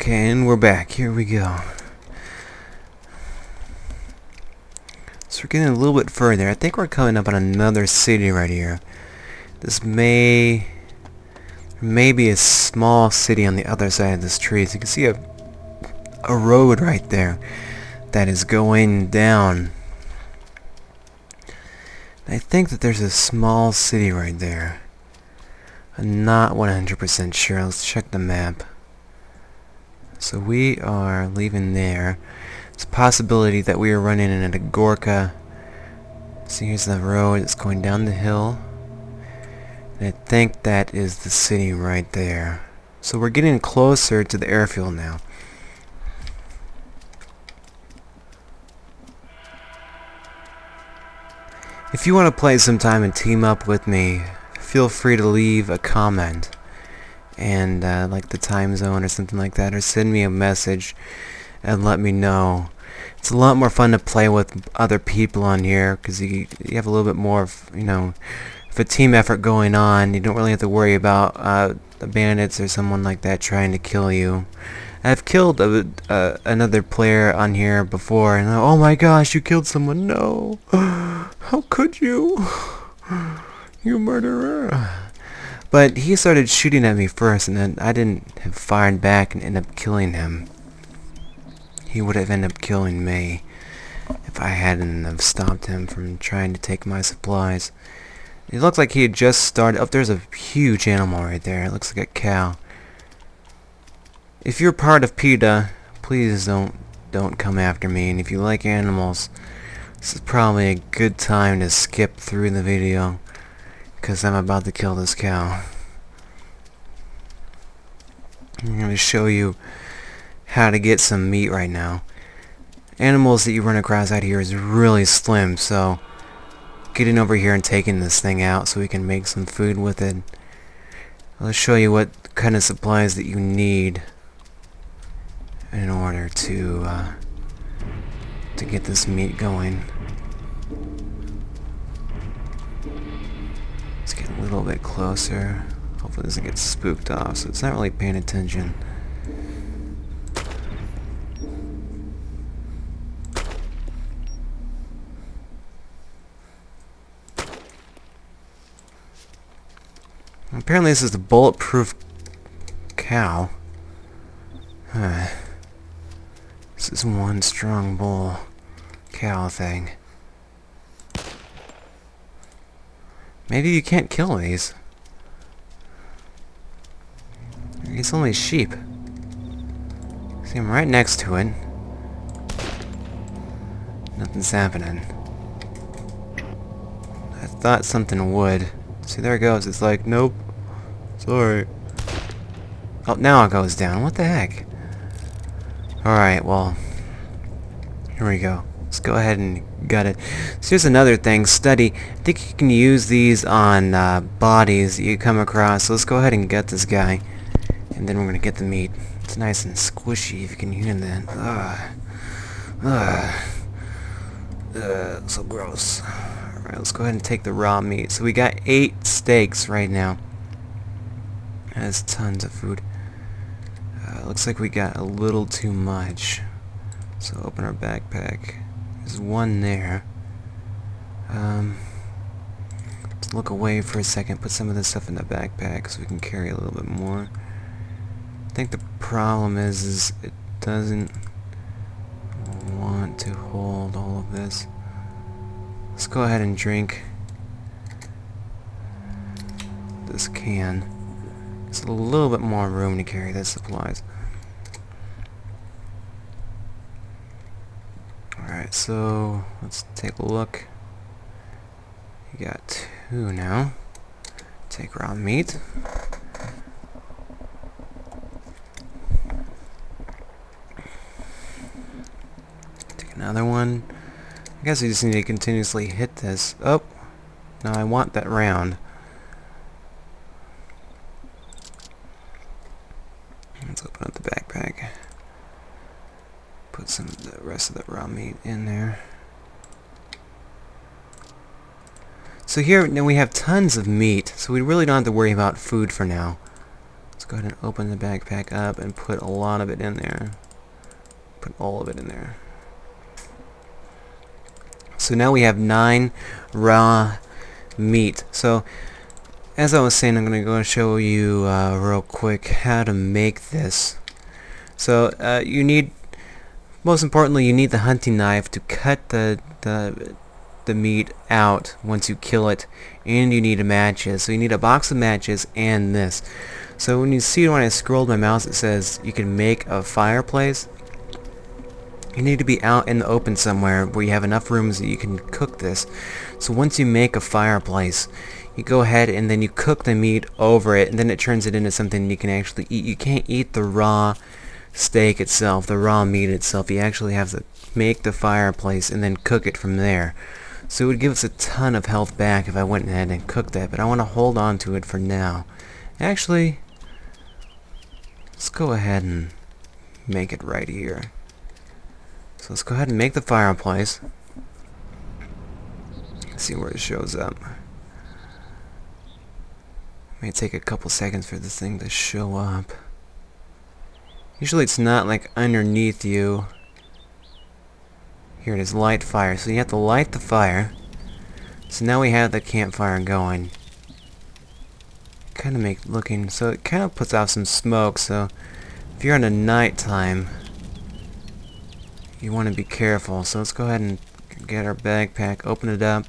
Okay, and we're back. Here we go. So we're getting a little bit further. I think we're coming up on another city right here. This may be a small city on the other side of this tree. So you can see a road right there that is going down. I think that there's a small city right there. I'm not 100% sure. Let's check the map. So we are leaving there. It's a possibility that we are running in a Gorka. So here's the road. It's going down the hill. And I think that is the city right there. So we're getting closer to the airfield now. If you want to play sometime and team up with me, feel free to leave a comment and like the time zone or something like that, or send me a message and let me know. It's a lot more fun to play with other people on here because you have a little bit more of, of a team effort going on. You don't really have to worry about the bandits or someone like that trying to kill you. I've killed another player on here before, and oh my gosh, you killed someone! No, how could you? You murderer! But he started shooting at me first, and then I didn't have fired back and ended up killing him. He would have ended up killing me if I hadn't have stopped him from trying to take my supplies. It looked like he had just started. Oh, there's a huge animal right there. It looks like a cow. If you're part of PETA, please don't come after me. And if you like animals, this is probably a good time to skip through the video, because I'm about to kill this cow. I'm going to show you how to get some meat right now. Animals that you run across out here is really slim, so getting over here and taking this thing out so we can make some food with it. I'll show you what kind of supplies that you need in order to get this meat going. Let's get a little bit closer. Hopefully it doesn't get spooked off, so it's not really paying attention. Apparently this is the bulletproof cow. This is one strong bull cow thing. Maybe you can't kill these. It's only sheep. See, I'm right next to it. Nothing's happening. I thought something would. See, there it goes. It's like, nope. Sorry. Oh, now it goes down. What the heck? Alright, well, here we go. Let's go ahead and gut it. So here's another thing. Study. I think you can use these on bodies that you come across. So let's go ahead and gut this guy. And then we're going to get the meat. It's nice and squishy, if you can hear that. So gross. Alright, let's go ahead and take the raw meat. So we got 8 steaks right now. That's tons of food. Looks like we got a little too much. So open our backpack. There's one there. Let's look away for a second. Put some of this stuff in the backpack so we can carry a little bit more. I think the problem is it doesn't want to hold all of this. Let's go ahead and drink this can. It's a little bit more room to carry the supplies. Alright, so let's take a look. You got 2 now. Take raw meat. Take another one. I guess we just need to continuously hit this. Oh! No, I want that round. Let's open up the backpack. Put some of the rest of the raw meat in there. So here now we have tons of meat, so we really don't have to worry about food for now. Let's go ahead and open the backpack up and put a lot of it in there. Put all of it in there. So now we have 9 raw meat. So as I was saying, I'm going to go and show you real quick how to make this. So you need, most importantly, you need the hunting knife to cut the meat out once you kill it, and you need matches. So you need a box of matches and this. So when you see, when I scrolled my mouse, it says you can make a fireplace. You need to be out in the open somewhere where you have enough rooms that you can cook this. So once you make a fireplace, you go ahead and then you cook the meat over it, and then it turns it into something you can actually eat. You can't eat the raw steak itself, the raw meat itself. You actually have to make the fireplace and then cook it from there. So it would give us a ton of health back if I went ahead and cooked that, but I want to hold on to it for now. Actually, let's go ahead and make it right here. So let's go ahead and make the fireplace. Let's see where it shows up. It may take a couple seconds for this thing to show up. Usually it's not like underneath you. Here it is, light fire. So you have to light the fire. So now we have the campfire going. Kind of make looking, so it kind of puts out some smoke. So if you're in the nighttime, you want to be careful. So let's go ahead and get our backpack, open it up.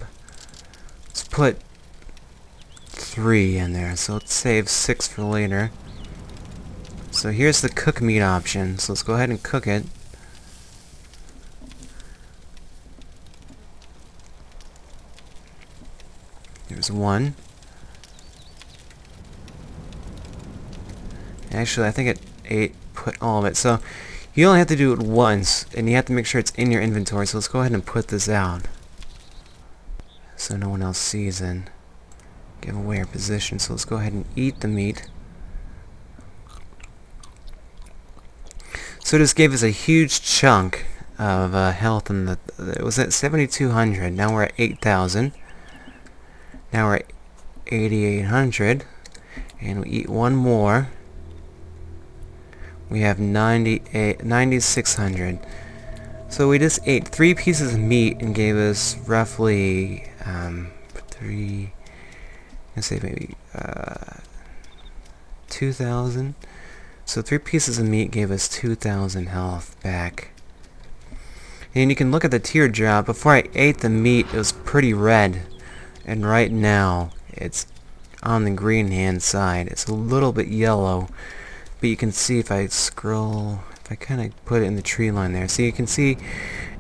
Let's put 3 in there, so let's save 6 for later. So here's the cook meat option. So let's go ahead and cook it. There's 1. Actually, I think it ate, put all of it. So you only have to do it once, and you have to make sure it's in your inventory. So let's go ahead and put this out so no one else sees and give away our position. So let's go ahead and eat the meat. So this gave us a huge chunk of health, and it was at 7,200. Now we're at 8,000. Now we're at 8,800, and we eat 1 more. We have 9,600. So we just ate 3 pieces of meat and gave us roughly 3. Let's say maybe 2,000. So 3 pieces of meat gave us 2,000 health back. And you can look at the teardrop. Before I ate the meat, it was pretty red, and right now it's on the green hand side. It's a little bit yellow, but you can see if I scroll, if I kind of put it in the tree line there, so you can see,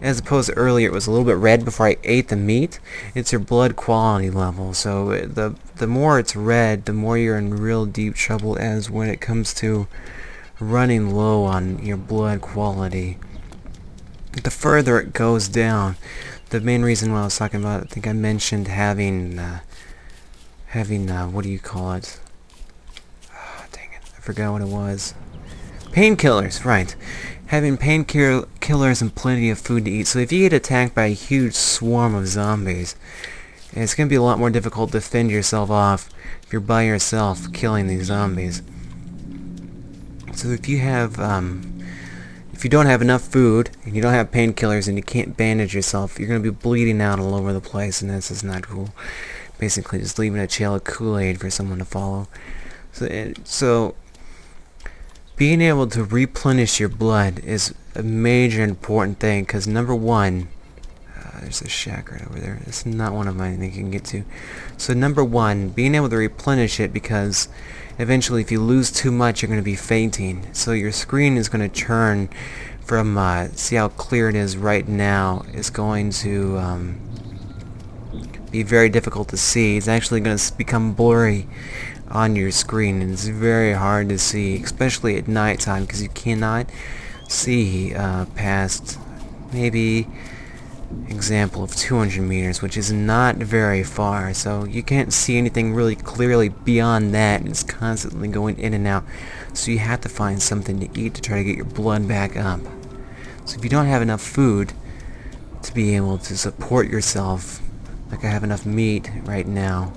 as opposed to earlier, it was a little bit red before I ate the meat. It's your blood quality level. So the more it's red, the more you're in real deep trouble as when it comes to running low on your blood quality. The further it goes down, the main reason why I was talking about, I think I mentioned having what do you call it? Oh, dang it, I forgot what it was. Painkillers, right. Having painkillers and plenty of food to eat. So if you get attacked by a huge swarm of zombies, it's going to be a lot more difficult to fend yourself off if you're by yourself killing these zombies. So if you have, if you don't have enough food, and you don't have painkillers, and you can't bandage yourself, you're going to be bleeding out all over the place, and this is not cool. Basically just leaving a trail of Kool-Aid for someone to follow. So being able to replenish your blood is a major important thing, because number 1, there's a shack right over there. It's not one of mine that you can get to. So number 1, being able to replenish it, because eventually if you lose too much, you're going to be fainting. So your screen is going to turn from, see how clear it is right now, it's going to be very difficult to see. It's actually going to become blurry on your screen, and it's very hard to see, especially at nighttime, because you cannot see past maybe example of 200 meters, which is not very far. So you can't see anything really clearly beyond that, and it's constantly going in and out. So you have to find something to eat to try to get your blood back up. So if you don't have enough food to be able to support yourself, like I have enough meat right now,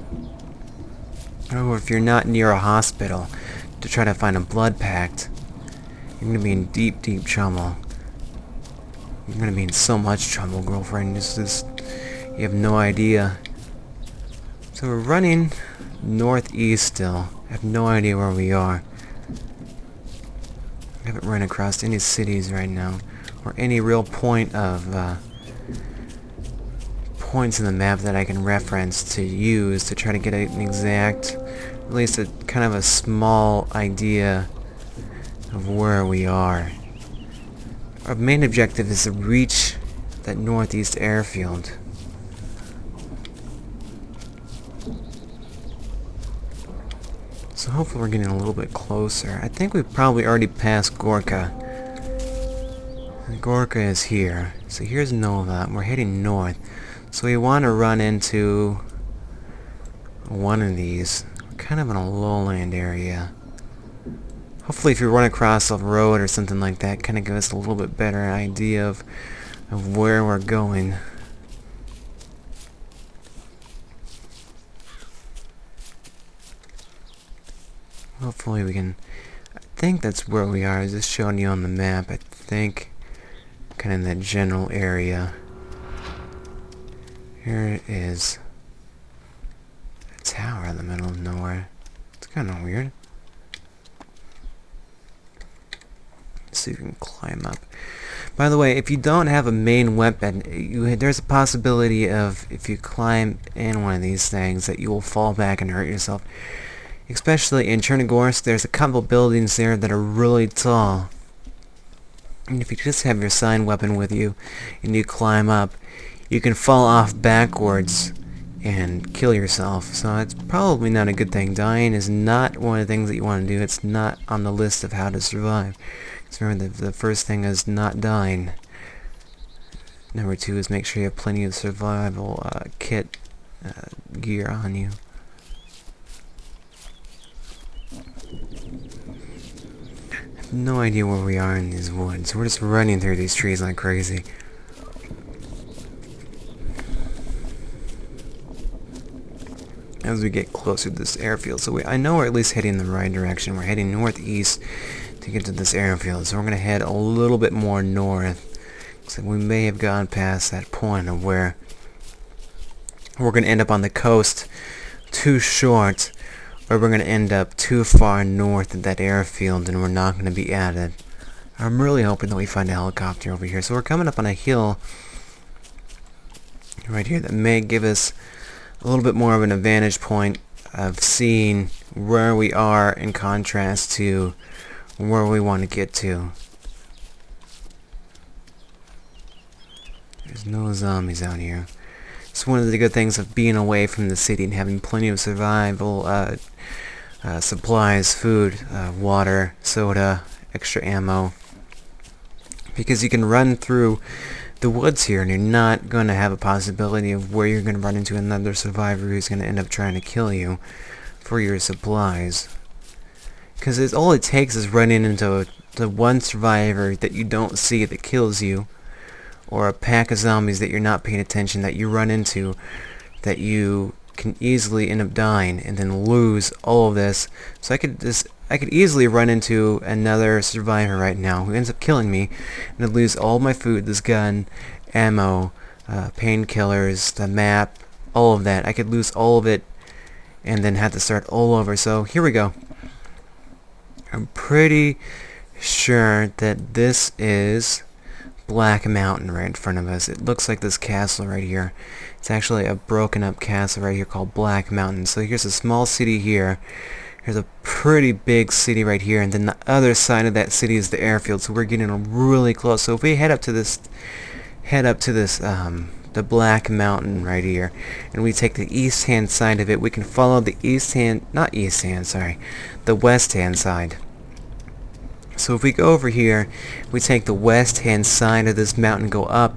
or if you're not near a hospital, to try to find a blood pact, you're gonna be in deep, deep trouble. You're gonna be in so much trouble, girlfriend. You have no idea. So we're running northeast still. I have no idea where we are. I haven't run across any cities right now, or any real point of points in the map that I can reference to use to try to get an exact, at least a kind of a small idea of where we are. Our main objective is to reach that northeast airfield. So hopefully we're getting a little bit closer. I think we've probably already passed Gorka. And Gorka is here. So here's Nova. We're heading north. So we want to run into one of these. We're kind of in a lowland area. Hopefully if you run across a road or something like that, kind of give us a little bit better idea of where we're going. Hopefully we can... I think that's where we are. I was just showing you on the map. I think kind of in that general area. Here it is. A tower in the middle of nowhere. It's kind of weird. So you can climb up. By the way, if you don't have a main weapon, there's a possibility of, if you climb in one of these things, that you will fall back and hurt yourself. Especially in Chernogorsk, there's a couple buildings there that are really tall. And if you just have your sign weapon with you, and you climb up, you can fall off backwards and kill yourself. So it's probably not a good thing. Dying is not one of the things that you want to do. It's not on the list of how to survive. So remember, the first thing is not dying. Number 2 is make sure you have plenty of survival kit gear on you. I have no idea where we are in these woods. We're just running through these trees like crazy. As we get closer to this airfield. So I know we're at least heading in the right direction. We're heading northeast to get to this airfield. So we're going to head a little bit more north. So we may have gone past that point of where we're going to end up on the coast too short, or we're going to end up too far north of that airfield and we're not going to be at it. I'm really hoping that we find a helicopter over here. So we're coming up on a hill right here that may give us a little bit more of an advantage point of seeing where we are in contrast to where we want to get to. There's no zombies out here. It's one of the good things of being away from the city and having plenty of survival supplies, food, water, soda, extra ammo. Because you can run through the woods here and you're not going to have a possibility of where you're going to run into another survivor who's going to end up trying to kill you for your supplies. Because all it takes is running into the one survivor that you don't see that kills you, or a pack of zombies that you're not paying attention that you run into, that you can easily end up dying and then lose all of this. So I could easily run into another survivor right now who ends up killing me, and I'd lose all my food, this gun, ammo, painkillers, the map, all of that. I could lose all of it and then have to start all over. So here we go. I'm pretty sure that this is Black Mountain right in front of us. It looks like this castle right here. It's actually a broken up castle right here called Black Mountain. So here's a small city here. Here's a pretty big city right here, and then the other side of that city is the airfield. So we're getting really close. So if we head up to this, the Black Mountain right here, and we take the east hand side of it, we can follow the the west hand side. So if we go over here, we take the west hand side of this mountain, go up,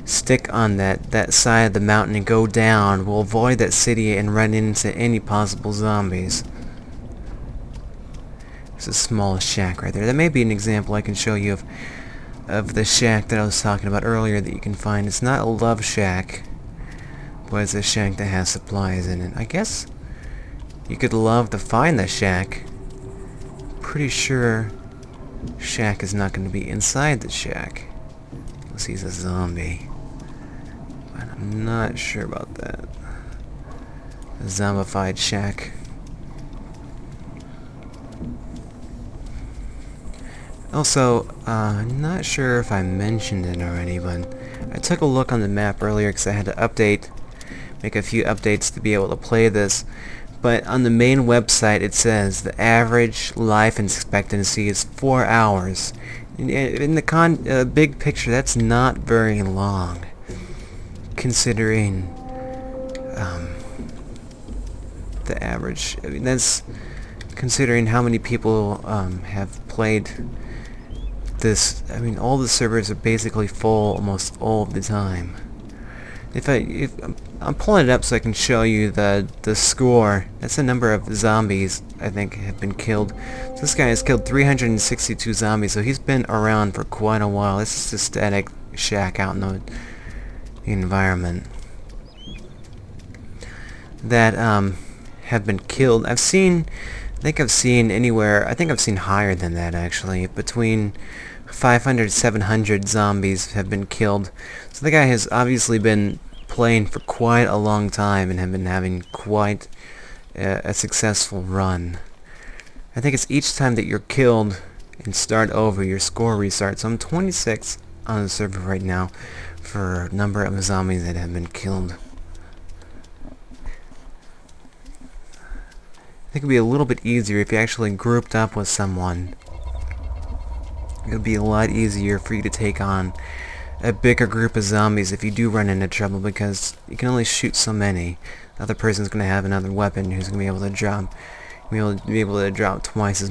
stick on that side of the mountain and go down. We'll avoid that city and run into any possible zombies. There's a small shack right there. That may be an example I can show you of the shack that I was talking about earlier that you can find. It's not a love shack, but it's a shack that has supplies in it. I guess you could love to find the shack, pretty sure Shack is not going to be inside the shack. Unless he's a zombie. But I'm not sure about that. A zombified shack. Also, I'm not sure if I mentioned it already, but I took a look on the map earlier because I had to make a few updates to be able to play this. But on the main website it says the average life expectancy is 4 hours. In the big picture, that's not very long, considering the average. I mean, that's considering how many people have played this. I mean, all the servers are basically full almost all of the time. If I'm pulling it up so I can show you the score. That's the number of zombies I think have been killed. So this guy has killed 362 zombies, so he's been around for quite a while. This is a static shack out in the environment that have been killed. I think I've seen anywhere, I think I've seen higher than that actually, between 500 700 zombies have been killed. So the guy has obviously been playing for quite a long time and have been having quite a successful run. I think it's each time that you're killed and start over, your score restarts. So I'm 26 on the server right now for number of zombies that have been killed. I think it would be a little bit easier if you actually grouped up with someone. It would be a lot easier for you to take on a bigger group of zombies if you do run into trouble, because you can only shoot so many. The other person's going to have another weapon who's going to be able to drop twice as